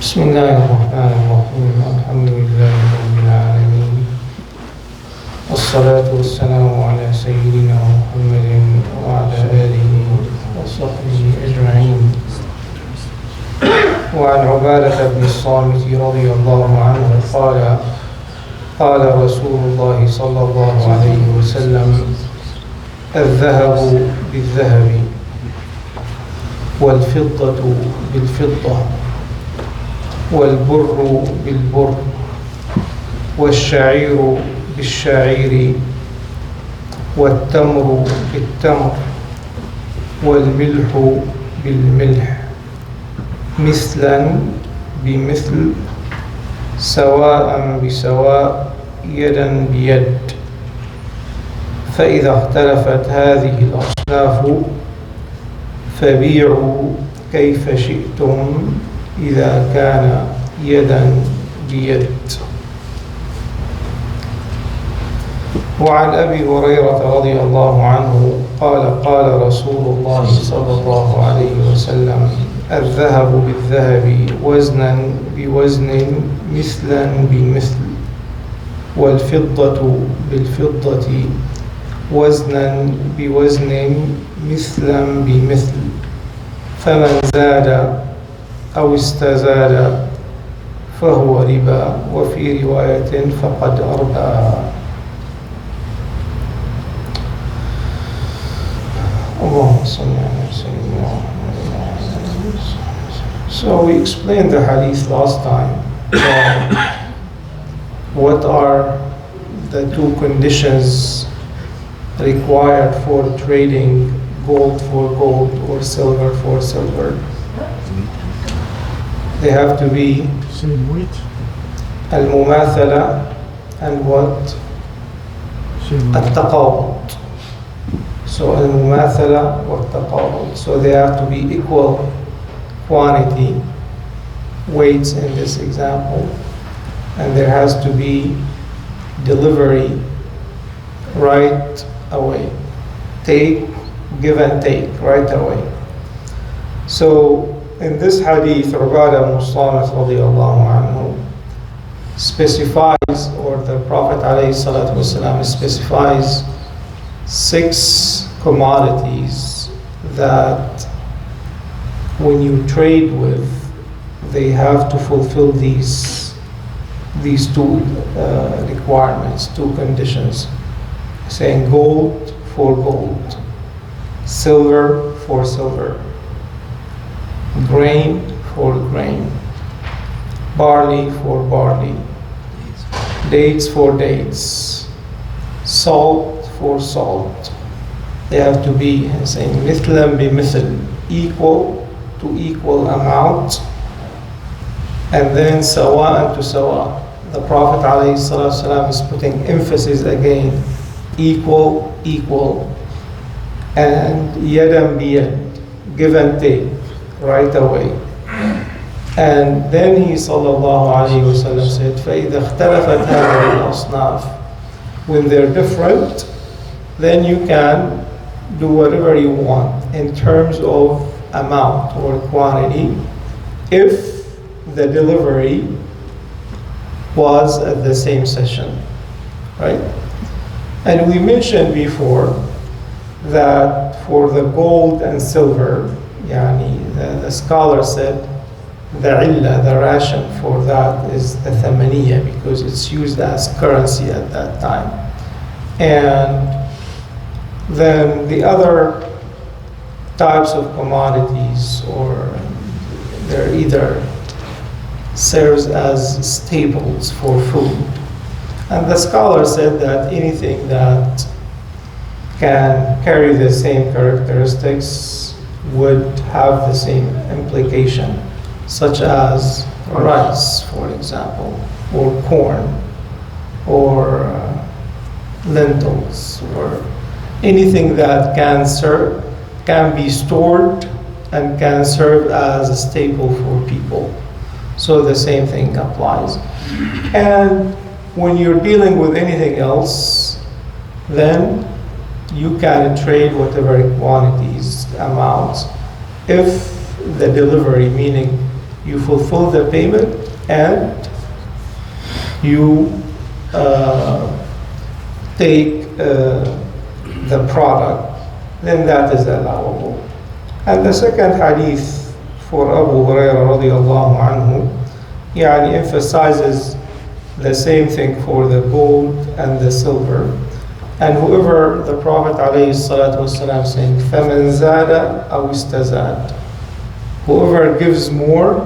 بسم الله الرحمن الرحيم الحمد لله رب العالمين والصلاة والسلام على سيدنا محمد وعلى آله وصحبه أجمعين وعن عبادة بن الصامت رضي الله عنه قال رسول الله صلى الله عليه وسلم الذهب بالذهب والفضة بالفضة والبر بالبر والشعير بالشعير والتمر بالتمر والملح بالملح مثلا بمثل سواء بسواء يدا بيد فإذا اختلفت هذه الأصناف فبيعوا كيف شئتم إذا كان يدا بيد. وعن أبي هريرة رضي الله عنه قال رسول الله صلى الله عليه وسلم الذهب بالذهب وزنا بوزن مثلا بمثل والفضة بالفضة وزنا بوزن مثلا بمثل فمن زاد أو استزاد فهو ربا وفي رواية فقد أربى. اللهم صل على سيدنا محمد. So we explained the hadith last time. What are the two conditions required for trading gold for gold or silver for silver? They have to be same weight, al-mumathala and what? At-taqabud. So al-mumathala wa at-taqabud. So they have to be equal quantity, weights in this example, and there has to be delivery right away. Give and take right away. So in this hadith, Ubadah ibn Samit radiyallahu anhu specifies, or the Prophet alayhi salatu wasalam specifies 6 commodities that when you trade with, they have to fulfill these 2 requirements, 2 conditions. Saying gold for gold, silver for silver, grain for grain, barley for barley, dates for dates, salt for salt. They have to be saying mithlan bi mithl, equal to equal amount, and then sawa'an to sawa. The Prophet ﷺ is putting emphasis again, equal, and yadan biyad, give and take right away. And then he sallallahu alayhi wa sallam said, فَإِذَا اخْتَلَفَتْ هَذِهِ الْأَصْنَافِ, when they're different, then you can do whatever you want in terms of amount or quantity if the delivery was at the same session, right? And we mentioned before that for the gold and silver, the scholar said the illah, the ration for that is the thamaniya, because it's used as currency at that time. And then the other types of commodities, or they're either serves as staples for food. And the scholar said that anything that can carry the same characteristics would have the same implication, such as rice, for example, or corn, or lentils, or anything that can be stored and can serve as a staple for people. So the same thing applies. And when you're dealing with anything else, then you can trade whatever quantities, amounts, if the delivery, meaning you fulfill the payment and you take the product, then that is allowable. And the second hadith for Abu Hurairah radiallahu anhu, emphasizes the same thing for the gold and the silver. And whoever, the Prophet alayhi salatu wasalam saying, فَمَنْ زَادَ أَوْ اسْتَزَادَ, whoever gives more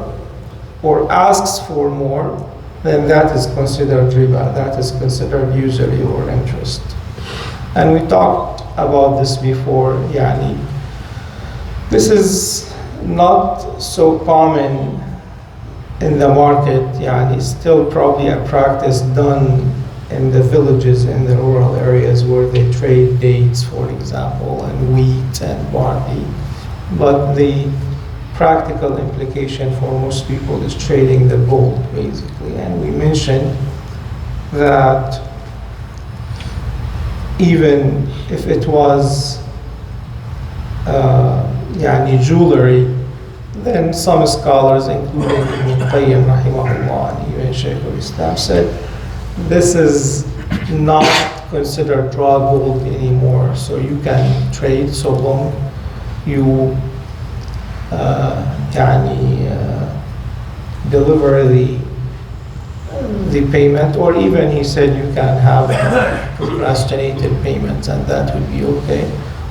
or asks for more, then that is considered riba, that is considered usury or interest. And we talked about this before, this is not so common in the market, still probably a practice done in the villages, in the rural areas where they trade dates, for example, and wheat and barley. But the practical implication for most people is trading the gold, basically. And we mentioned that even if it was jewelry, then some scholars, including Ibn Qayyim rahimahullah and even Shaykh al-Islam, said this is not considered raw gold anymore, so you can trade so long you deliver the payment, or even he said you can have procrastinated payments, and that would be okay.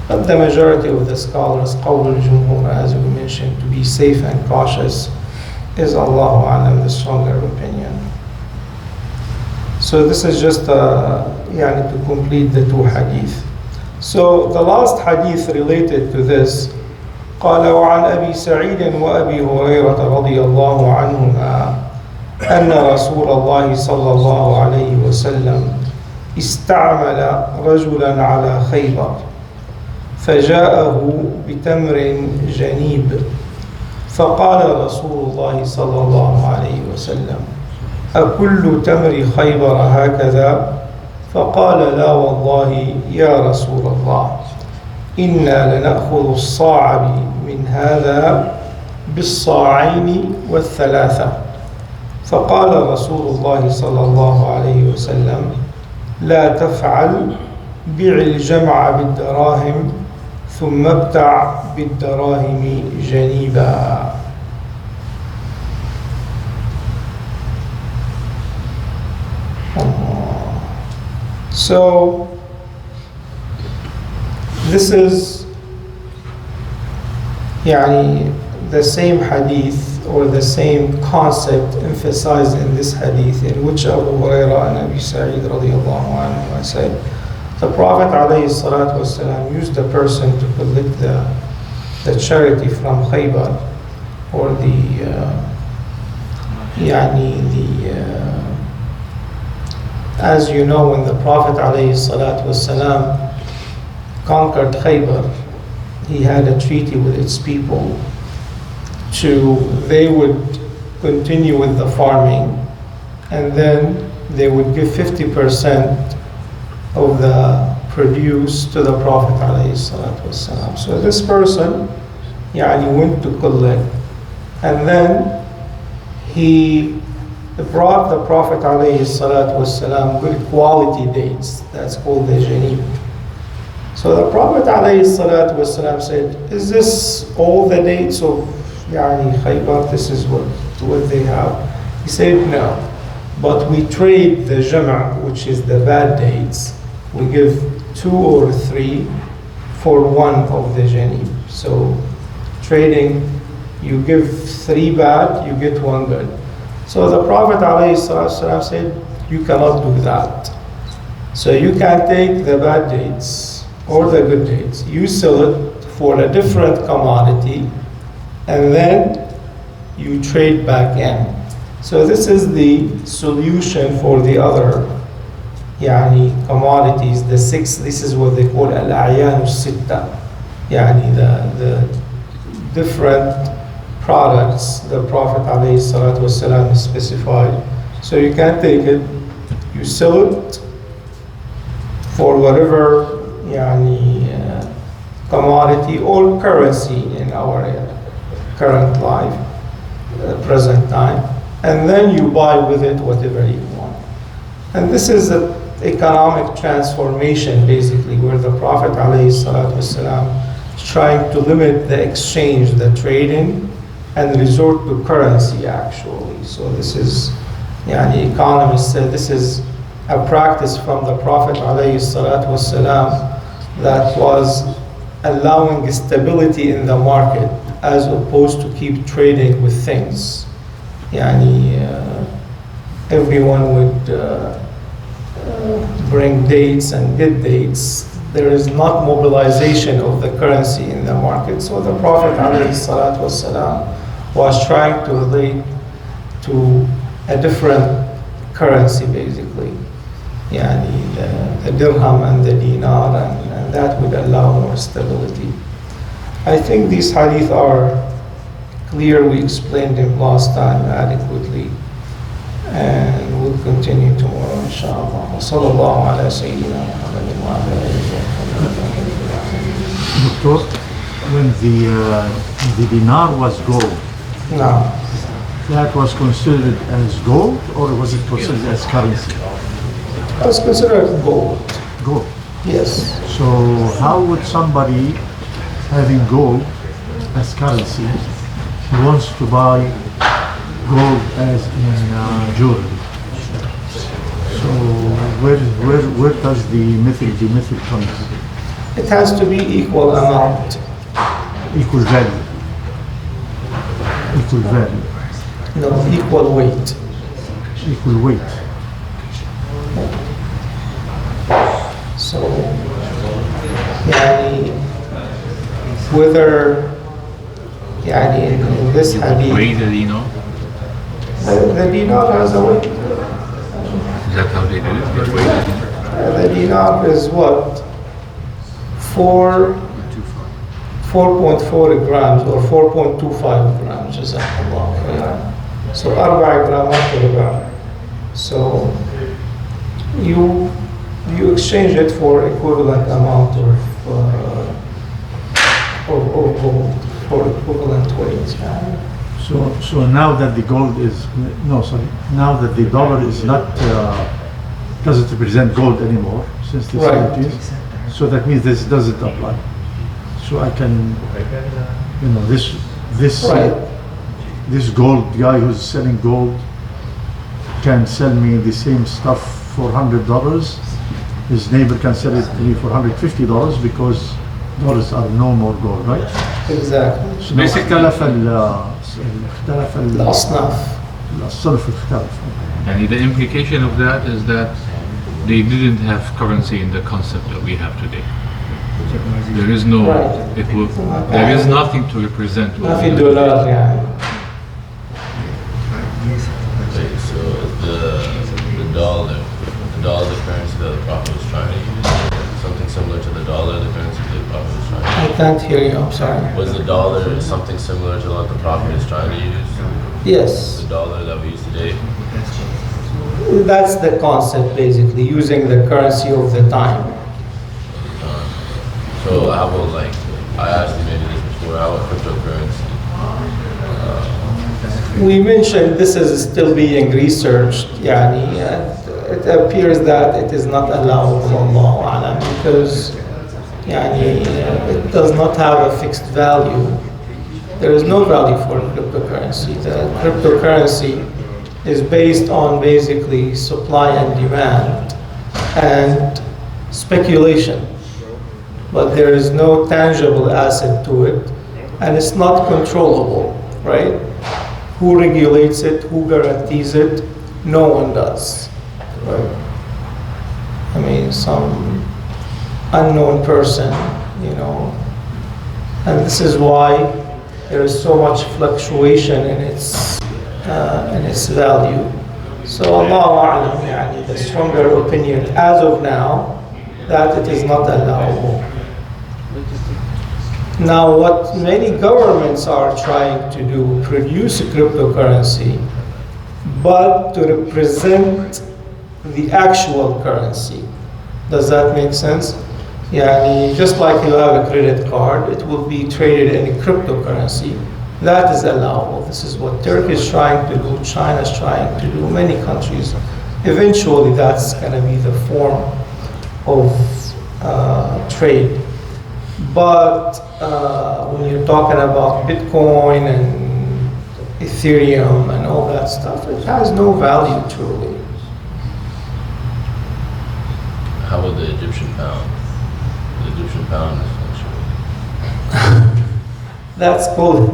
But the majority of the scholars, qawl al-jumhur, as we mentioned, to be safe and cautious, is Allahu a'lam, the stronger opinion. So this is just to complete the two hadith. So the last hadith related to this, قال وعن أبي سعيد وأبي هريرة رضي الله عنهما أن رسول الله صلى الله عليه وسلم استعمل رجلا على خيبر فجاءه بتمر جنيب فقال رسول الله صلى الله عليه وسلم أكل تمر خيبر هكذا؟ فقال لا والله يا رسول الله إنا لنأخذ الصاع من هذا بالصاعين والثلاثة. فقال رسول الله صلى الله عليه وسلم لا تفعل، بع الجمع بالدراهم ثم ابتع بالدراهم جنيبا. So this is the same hadith or the same concept emphasized in this hadith, in which Abu Hurairah and Abi Sa'id radiallahu anhu said the Prophet alayhi salatu wasalam used a person to collect the charity from Khaybar, or as you know, when the Prophet alayhi salatu wasalam conquered Khaybar, he had a treaty with its people they would continue with the farming, and then they would give 50% of the produce to the Prophet alayhi salatu wasalam. So this person went to collect, and then he brought the Prophet alayhi salatu wasalam good quality dates, that's called the janib. So the Prophet alayhi salatu wasalam said, is this all the dates of Khaybar? This is what they have? He said, no, but we trade the jama', which is the bad dates. We give 2 or 3 for 1 of the janib. So trading, you give 3 bad, you get 1 good. So the Prophet ﷺ said, you cannot do that. So you can take the bad dates or the good dates, you sell it for a different commodity, and then you trade back in. So this is the solution for the other commodities, the 6, this is what they call al-a'yan al-sitta, the different products the Prophet ﷺ specified. So you can take it, you sell it for whatever commodity or currency in our current life. present time, and then you buy with it whatever you want. And this is an economic transformation, basically, where the Prophet ﷺ is trying to limit the exchange, the trading, and resort to currency, actually. So this is, economists say this is a practice from the Prophet ﷺ that was allowing stability in the market as opposed to keep trading with things. Everyone would bring dates and bid dates. There is not mobilization of the currency in the market. So the Prophet ﷺ was trying to relate to a different currency, basically. The dirham and the dinar, and that would allow more stability. I think these hadith are clear. We explained them last time adequately, and we'll continue tomorrow, inshallah. Sallallahu ala sayyidina Muhammadin wa ala alihi wa sahbihi. Doctor, when the dinar was gold, No, that was considered as gold, or was it considered as currency? it's considered gold. Gold. Yes. So how would somebody having gold as currency, he wants to buy gold as in jewelry? So where does the method come in? It has to be equal amount. Equal value. Equal value. No, equal weight. Equal weight. So, whether, in this hadith, Weigh the dinar? the dinar has a weight. Is that how they do it? They weigh the dinar? The dinar is what? 4.4 grams or 4.25 grams. Jazakallah. So 4 grams. So you exchange it for equivalent amount of gold, for equivalent weight. So now that the gold is now that the dollar is not doesn't represent gold anymore since the Right. 70s, so that means this doesn't apply. So I can, this Right. this gold guy who's selling gold can sell me the same stuff for $100. His neighbor can sell it to me for $150 because dollars are no more gold, right? Exactly. So لو اختلف الأصناف. الصرف اختلف. And the implication of that is that they didn't have currency in the concept that we have today. There is no, Right. there is nothing to represent. ما في دولار Okay, so the dollar, the currency that the Prophet was trying to use, something similar to the dollar, the currency that the Prophet was trying to I can't hear you, I'm sorry. use. Was the dollar something similar to what the Prophet is trying to use? Yes, The dollar that we use today? that's the concept, basically, using the currency of the time. So how about I asked you maybe this before, how about cryptocurrency? We mentioned this is still being researched, it appears that it is not allowable, Allahu A'lam, because it does not have a fixed value. There is no value for cryptocurrency. The cryptocurrency is based on basically supply and demand and speculation, but there is no tangible asset to it, and it's not controllable, right? Who regulates it? Who guarantees it? No one does, right? I mean, some unknown person, and this is why there is so much fluctuation in its value. So Allahu A'lam, the stronger opinion as of now, that it is not allowable. Now, what many governments are trying to do, produce a cryptocurrency, but to represent the actual currency. Does that make sense? Just like you have a credit card, it will be traded in a cryptocurrency, that is allowable. This is what Turkey is trying to do, China is trying to do, many countries. Eventually, that's going to be the form of trade. But when you're talking about Bitcoin and Ethereum and all that stuff, it has no value truly. How about the Egyptian pound? The Egyptian pound is fluctuating. That's called,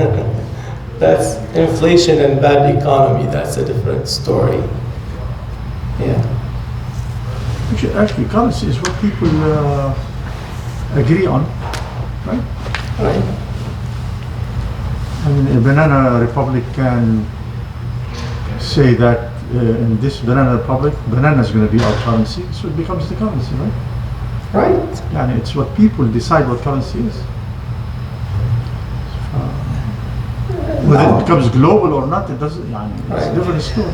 that's inflation and bad economy. That's a different story. Yeah. Actually, currency is what people agree on, right? Right. I mean, a banana republic can say that in this banana republic, banana is going to be our currency, so it becomes the currency, right? Right. And it's what people decide what currency is. Whether it becomes global or not, it doesn't. It's Right. a different story.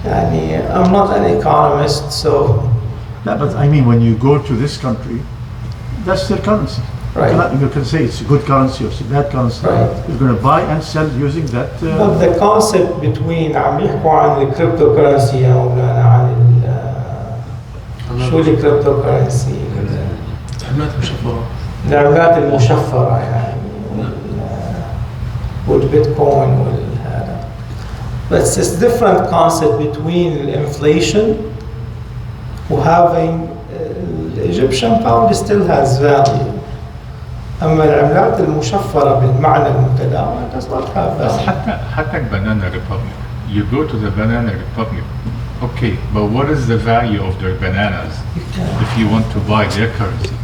I'm not an economist, so Yeah, but I mean, when you go to this country, that's their currency. Right. You can say it's a good currency or it's a bad currency. Right. You're going to buy and sell using that. but the concept between عم يحكوا عن الكريبتو كرنسي يا مولانا عن شو الكريبتو كرنسي؟ عملات مشفرة. العملات المشفرة يعني والبيتكوين والهذا. But it's a different concept between inflation and having the Egyptian pound still has value. أما العملات المشفرة بالمعنى المتداول does not have بس value. حتى banana republic. You go to the banana republic. Okay, but what is the value of their bananas if you want to buy their currency?